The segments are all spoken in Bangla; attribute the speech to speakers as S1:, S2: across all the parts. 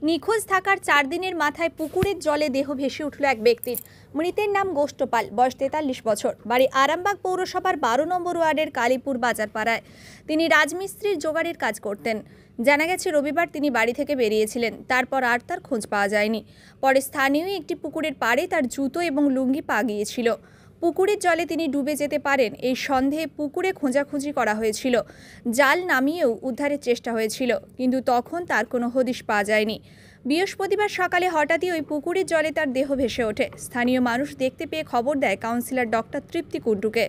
S1: নিখোঁজ থাকার 4 দিনের মাথায় পুকুরের জলে দেহ ভেসে উঠল এক ব্যক্তির। মৃতের নাম গোষ্ঠপাল, বয়স 43 বছর, বাড়ি আরামবাগ পৌরসভার 12 নম্বর ওয়ার্ডের কালীপুর বাজারপাড়ায়। তিনি রাজমিস্ত্রির জোগাড়ের কাজ করতেন। জানা গেছে রবিবার তিনি বাড়ি থেকে বেরিয়েছিলেন, তারপর আর তার খোঁজ পাওয়া যায়নি। পরে স্থানীয় একটি পুকুরের পাড়ে তার জুতো এবং লুঙ্গি পা গিয়েছিল। পুকুরের জলে তিনি ডুবে যেতে পারেন এই সন্দেহে পুকুরে খোঁজাখুঁজি করা হয়েছিল। জাল নামিয়েও উদ্ধারের চেষ্টা হয়েছিল, কিন্তু তখন তার কোনো হদিশ পাওয়া যায়নি। বৃহস্পতিবার সকালে হঠাৎই ওই পুকুরের জলে তার দেহ ভেসে ওঠে। স্থানীয় মানুষ দেখতে পেয়ে খবর দেয় কাউন্সিলর ডক্টর তৃপ্তি কুণ্ডুকে।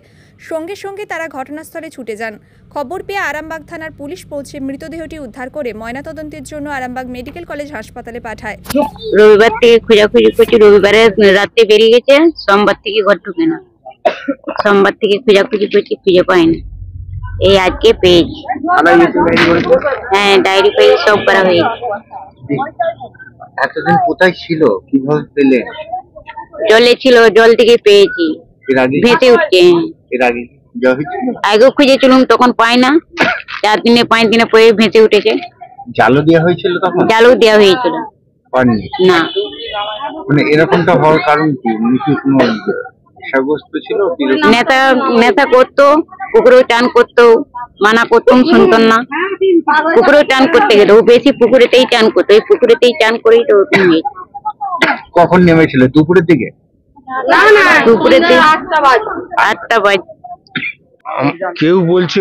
S1: সঙ্গে সঙ্গে তারা ঘটনাস্থলে ছুটে যান। খবর পেয়ে আরামবাগ থানার পুলিশ পৌঁছে মৃতদেহটি উদ্ধার করে ময়নাতদন্তের জন্য আরামবাগ মেডিকেল কলেজ হাসপাতালে পাঠায়।
S2: রবিবার থেকে খোঁজাখুঁজি করছি, রবিবারে রাতে বেরিয়ে গেছে, সোমবার থেকে ঘর ঢুকে না। সোমবার থেকে খোঁজাখুঁজি করছি, খুঁজে পাইনি। এই আজকে পেয়েছি। হ্যাঁ, ডায়েরি পেয়ে সব করা হয়েছে।
S3: এতদিন কোথায় ছিল, কিভাবে পেলেন?
S2: জলে ছিল, জল থেকে পেয়েছি, ভেসে উঠছে। আগেও খুঁজেছিলাম, তখন পাই না। 4 দিনে 5 দিনে পরে ভেসে উঠেছে।
S3: জালও দেওয়া হয়েছিল তখন?
S2: জালও দেওয়া হয়েছিল না।
S3: মানে এরকমটা হওয়ার কারণ কি? কোনো বিষয়বস্তু ছিল?
S2: নেতা করতো, পুকুরেও টান করতো, মানা করতাম, শুনতো না। পুকুরেও টান করতে গেলে ও বেশি পুকুরেতেই টান করতো, এই পুকুরেতেই টান করেই তো
S3: কখন নেমেছিল? দুপুরের দিকে?
S2: দুপুরের দিকে 8টা বাজে।
S4: কেউ বলছে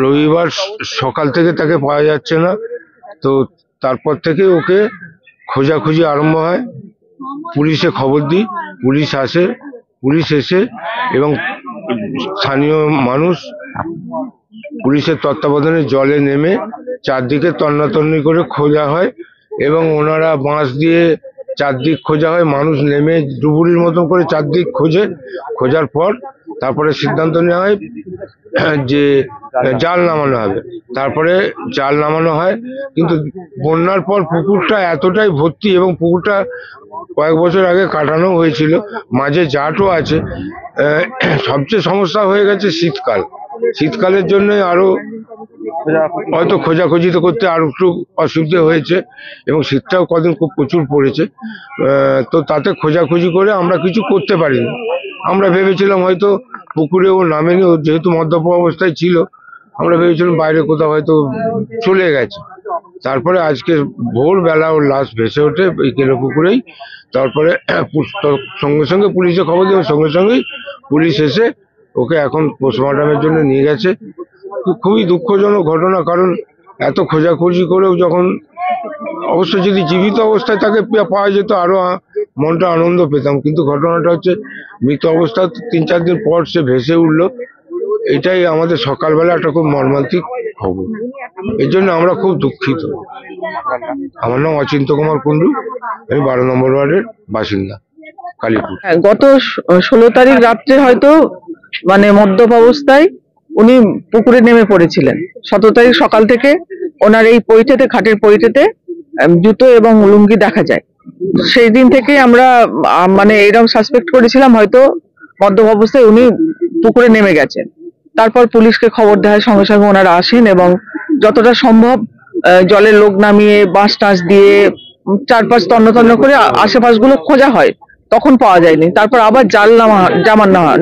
S4: রবিবার সকাল থেকে তাকে পাওয়া যাচ্ছে না, তো তারপর থেকে ওকে খোঁজাখুঁজি আরম্ভ হয়। পুলিশে খবর দিই, পুলিশ আসে, পুলিশ এসে এবং স্থানীয় মানুষ পুলিশের তত্ত্বাবধানে জলে নেমে চারদিকে তন্নাতন্নি করে খোঁজা হয় এবং ওনারা বাঁশ দিয়ে চারদিক খোঁজা হয়। মানুষ নেমে ডুবুরির মতন করে চারদিক খোঁজার পর তারপরে সিদ্ধান্ত নেওয়া হয় যে জাল নামানো হবে। তারপরে জাল নামানো হয়, কিন্তু বন্যার পর পুকুরটা এতটাই ভর্তি এবং পুকুরটা কয়েক বছর আগে কাটানো হয়েছিল, মাঝে জাটও আছে। সবচেয়ে সমস্যা হয়ে গেছে শীতকালের জন্য আরো হয়তো খোঁজাখুঁজি করতে আরো একটু অসুবিধা হয়েছে এবং শীতটাও কদিন খুব প্রচুর পড়েছে। তো তাতে খোঁজাখুঁজি করে আমরা কিছু করতে পারিনি। আমরা ভেবেছিলাম হয়তো পুকুরেও নামেনি, যেহেতু মদ্যপ অবস্থায় ছিল, আমরা ভেবেছিলাম বাইরে কোথাও হয়তো চলে গেছে। তারপরে আজকে ভোরবেলা ওর লাশ ভেসে ওঠে এই কেলো পুকুরেই। তারপরে সঙ্গে সঙ্গে পুলিশে খবর দেওয়ার সঙ্গে সঙ্গেই পুলিশ এসে ওকে এখন পোস্টমর্টমের জন্য নিয়ে গেছে। খুবই দুঃখজনক ঘটনা, কারণ এত খোঁজাখুঁজি করেও যখন অবশ্য যদি জীবিত অবস্থায় তাকে পাওয়া যেত আরো মনটা আনন্দ পেতাম, কিন্তু ঘটনাটা হচ্ছে মৃত অবস্থা 3-4 দিন পর সে ভেসে উঠলো। এটাই আমাদের সকালবেলা একটা খুব মর্মান্তিক খবর, এর জন্য আমরা খুব দুঃখিত। আমার নাম অচিন্ত কুমার কুণ্ডু, আমি 12 নম্বর ওয়ার্ডের বাসিন্দা, কালীপুর।
S5: গত 16 তারিখ রাত্রে হয়তো মানে মদ্যপ অবস্থায় উনি পুকুরে নেমে পড়েছিলেন। 17 তারিখ সকাল থেকে ওনার এই পৈঠেতে, খাটের পৈঠেতে জুতো এবং লুঙ্গি দেখা যায়। সেই দিন থেকে আমরা মানে এরকম সাসপেক্ট করেছিলাম হয়তো মদ্যপ অবস্থায় উনি পুকুরে নেমে গেছেন। তারপর পুলিশকে খবর দেওয়া হয়, সঙ্গে সঙ্গে ওনারা আসেন এবং যতটা সম্ভব জলের লোক নামিয়ে বাঁশ টাঁশ দিয়ে চারপাশ তন্ন করে আশেপাশগুলো খোঁজা হয়, তখন পাওয়া যায়নি। তারপর আবার জাল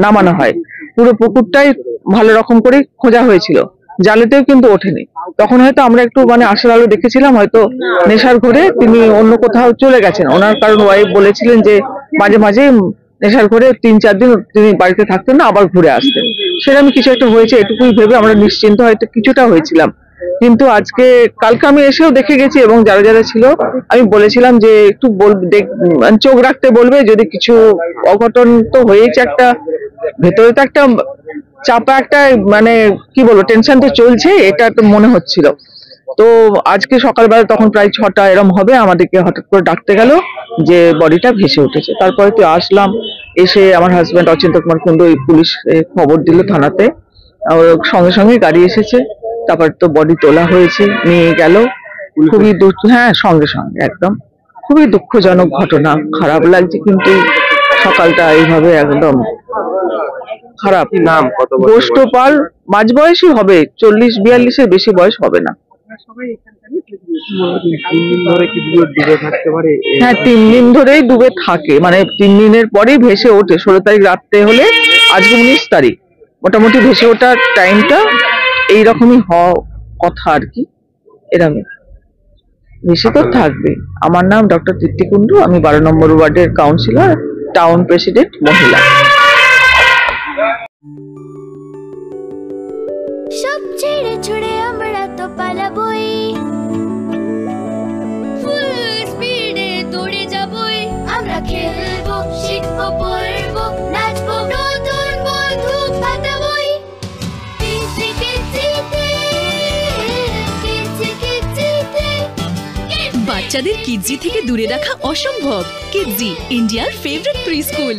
S5: নামানো হয়। পুরো পুকুরটাই ভালো রকম করে খোঁজা হয়েছিল, জালেতেও কিন্তু ওঠেনি। তখন হয়তো আমরা একটু মানে আশার আলো দেখেছিলাম, হয়তো নেশার ঘরে তিনি অন্য কোথাও চলে গেছেন ওনার, কারণ ওয়াইফ বলেছিলেন যে মাঝে মাঝে নেশার ঘরে 3-4 দিন তিনি বাড়িতে থাকতেন না, আবার ঘুরে আসতেন। সেরকম কিছু একটা হয়েছে এটুকুই ভেবে আমরা নিশ্চিন্ত হয়তো কিছুটা হয়েছিলাম। কিন্তু কালকে আমি এসেও দেখে গেছি এবং যারা যারা ছিল আমি বলেছিলাম যে একটু চোখ রাখতে বলবে, যদি কিছু অঘটন তো হয়েছে, একটা ভেতরে তো একটা চাপা একটা মানে কি বলবো টেনশন তো চলছে, এটা তো মনে হচ্ছিল। তো আজকে সকালবেলা তখন প্রায় 6টা এরম হবে, আমাদেরকে হঠাৎ করে ডাকতে গেল যে বডিটা ভেসে উঠেছে। তারপরে তো আসলাম, এসে আমার হাজবেন্ড অচিন্ত কুমার কুণ্ডু পুলিশ খবর দিল থানাতে, সঙ্গে সঙ্গে গাড়ি এসেছে, তারপর তো বডি তোলা হয়েছে, নিয়ে গেল। খুবই হ্যাঁ, সঙ্গে সঙ্গে একদম খুবই দুঃখজনক ঘটনা, খারাপ লাগছে। কিন্তু সকালটা এইভাবে একদম খারাপ।
S3: নাম কত?
S5: গোষ্ঠপাল, মাঝ বয়সী হবে, 40-42-এর বেশি বয়স হবে না। হ্যাঁ, 3 দিন ধরেই ডুবে থাকে, মানে 3 দিনের পরেই ভেসে ওঠে। 16 তারিখ রাত্রে হলে আজকে 19 তারিখ, মোটামুটি ভেসে ওঠার টাইমটা এইরকমই হওয়া কথা আর কি, এরকমই ভেসে তো থাকবে। আমার নাম ডক্টর তৃপ্তি কুণ্ডু, আমি 12 নম্বর ওয়ার্ডের কাউন্সিলর, টাউন প্রেসিডেন্ট মহিলা।
S6: সব ছেড়ে ছুড়ে আমরা তো পালাবই, ফুল স্পিডে দৌড়ে যাবই। আমরা খেলবো, শিখবো, পড়বো, নাচবো, নতুন বন্ধু পাতাবই। কিচি কিচিতে, কিচি কিচিতে।
S7: বাচ্চাদের কিডজি থেকে দূরে রাখা অসম্ভব। কিডজি, ইন্ডিয়ার ফেভারিট প্রি স্কুল।